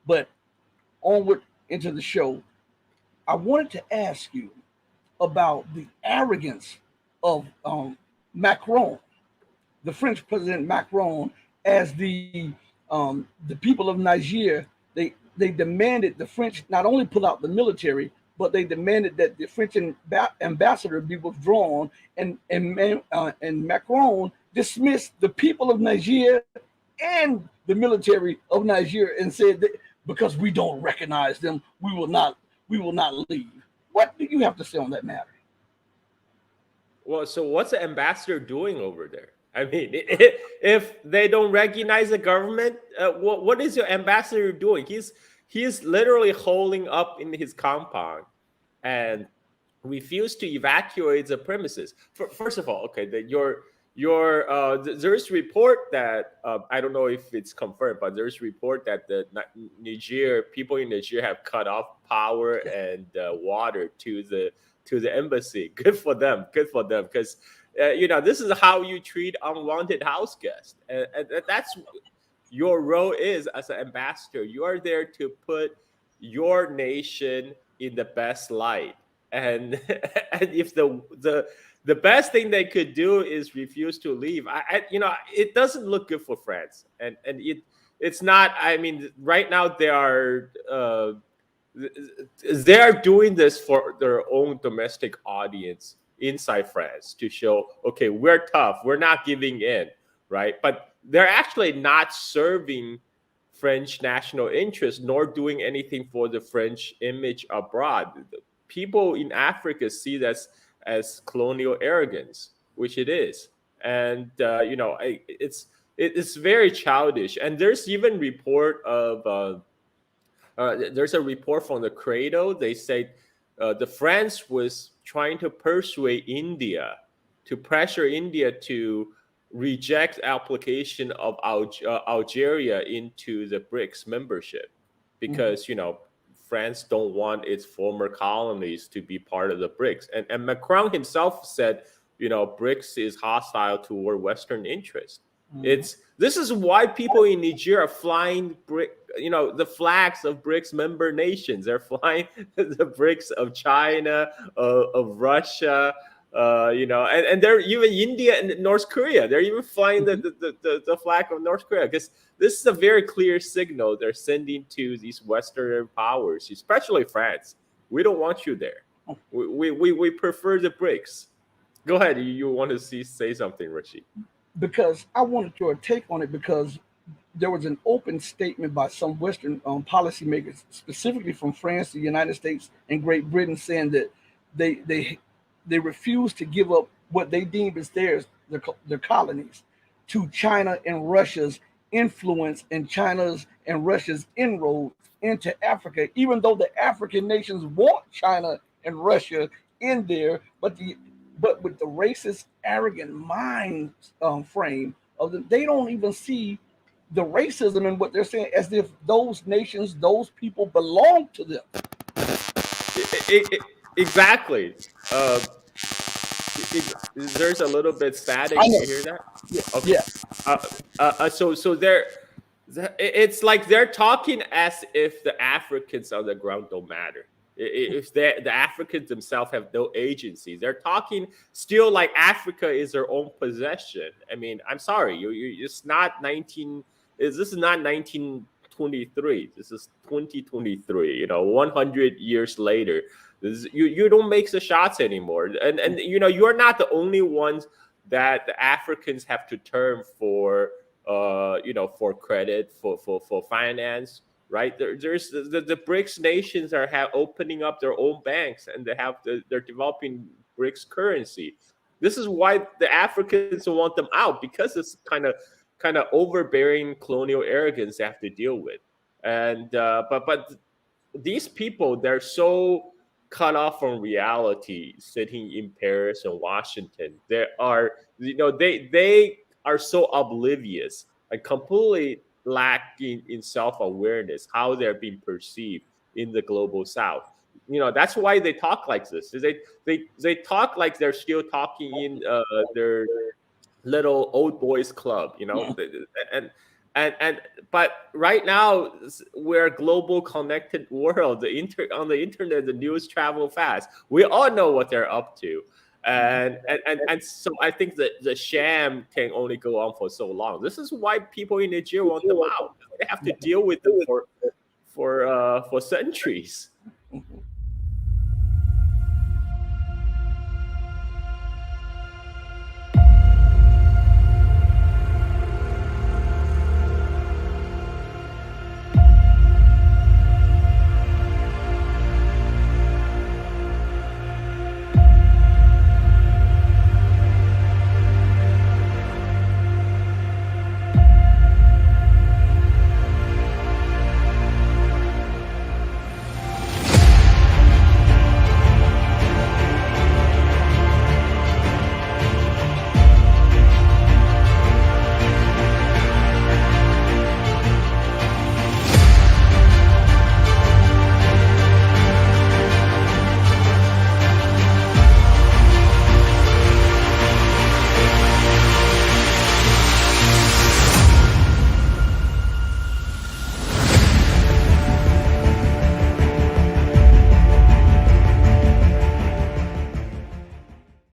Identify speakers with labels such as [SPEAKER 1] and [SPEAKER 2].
[SPEAKER 1] But onward into the show, I wanted to ask you about the arrogance of Macron, the French President Macron, as the people of Niger. They demanded the French not only pull out the military, but they demanded that the French ambassador be withdrawn, and Macron dismissed the people of Niger and the military of Niger and said that because we don't recognize them, we will not leave. What do you have to say on that matter?
[SPEAKER 2] Well, so what's the ambassador doing over there? I mean, if they don't recognize the government, what is your ambassador doing? He's literally holding up in his compound and refused to evacuate the premises. First of all, okay, that there's report that I don't know if it's confirmed, but there's report that the Niger people in Niger have cut off power and water to the embassy. Good for them. Good for them. Because this is how you treat unwanted house guests, and that's your role is as an ambassador. You are there to put your nation in the best light, and and if the best thing they could do is refuse to leave, it doesn't look good for France, and it's not. I mean, right now they are doing this for their own domestic audience inside France to show, okay, we're tough, we're not giving in, right? But they're actually not serving French national interest nor doing anything for the French image abroad. People in Africa see this as colonial arrogance, which it is, and it's very childish. And there's even report of. There's a report from the Cradle. They say the France was trying to persuade India, to pressure India to reject application of Algeria into the BRICS membership,
[SPEAKER 1] Mm-hmm.
[SPEAKER 2] because France don't want its former colonies to be part of the BRICS. And Macron himself said, BRICS is hostile toward Western interests.
[SPEAKER 1] Mm-hmm.
[SPEAKER 2] This is why people in Niger are flying the flags of BRICS member nations. They're flying the BRICS of China, of Russia, and they're even India and North Korea. They're even flying
[SPEAKER 1] Mm-hmm.
[SPEAKER 2] the flag of North Korea, because this is a very clear signal they're sending to these Western powers, especially France. We don't want you there. We prefer the BRICS. Go ahead. You want to say something, Richie?
[SPEAKER 1] Because I wanted your take on it because there was an open statement by some Western policymakers, specifically from France, the United States, and Great Britain, saying that they they they refuse to give up what they deem as theirs, their colonies, to China and Russia's influence and China's and Russia's inroads into Africa, even though the African nations want China and Russia in there, but with the racist, arrogant mind frame of them, they don't even see the racism in what they're saying, as if those nations, those people belong to them.
[SPEAKER 2] Exactly. There's a little bit static.
[SPEAKER 1] I
[SPEAKER 2] Do
[SPEAKER 1] know.
[SPEAKER 2] you hear that?
[SPEAKER 1] Yeah,
[SPEAKER 2] Okay.
[SPEAKER 1] yeah.
[SPEAKER 2] So it's like they're talking as if the Africans on the ground don't matter. If the Africans themselves have no agency, they're talking still like Africa is their own possession. I mean, I'm sorry, it's not 19. This is not 1923. This is 2023. 100 years later, you don't make the shots anymore, and you're not the only ones that the Africans have to turn for for credit, for finance, right? There's the BRICS nations are opening up their own banks, and they're developing BRICS currency. This is why the Africans want them out, because it's kind of overbearing colonial arrogance they have to deal with. And but these people, they're so cut off from reality sitting in Paris and Washington. They are so oblivious and completely lacking in self-awareness how they're being perceived in the global south. That's why they talk like this. They talk like they're still talking in their little old boys club, and but right now we're a global connected world. On the internet, the news travel fast. We all know what they're up to. And so I think that the sham can only go on for so long. This is why people in Nigeria want them out. They have to deal with them for centuries.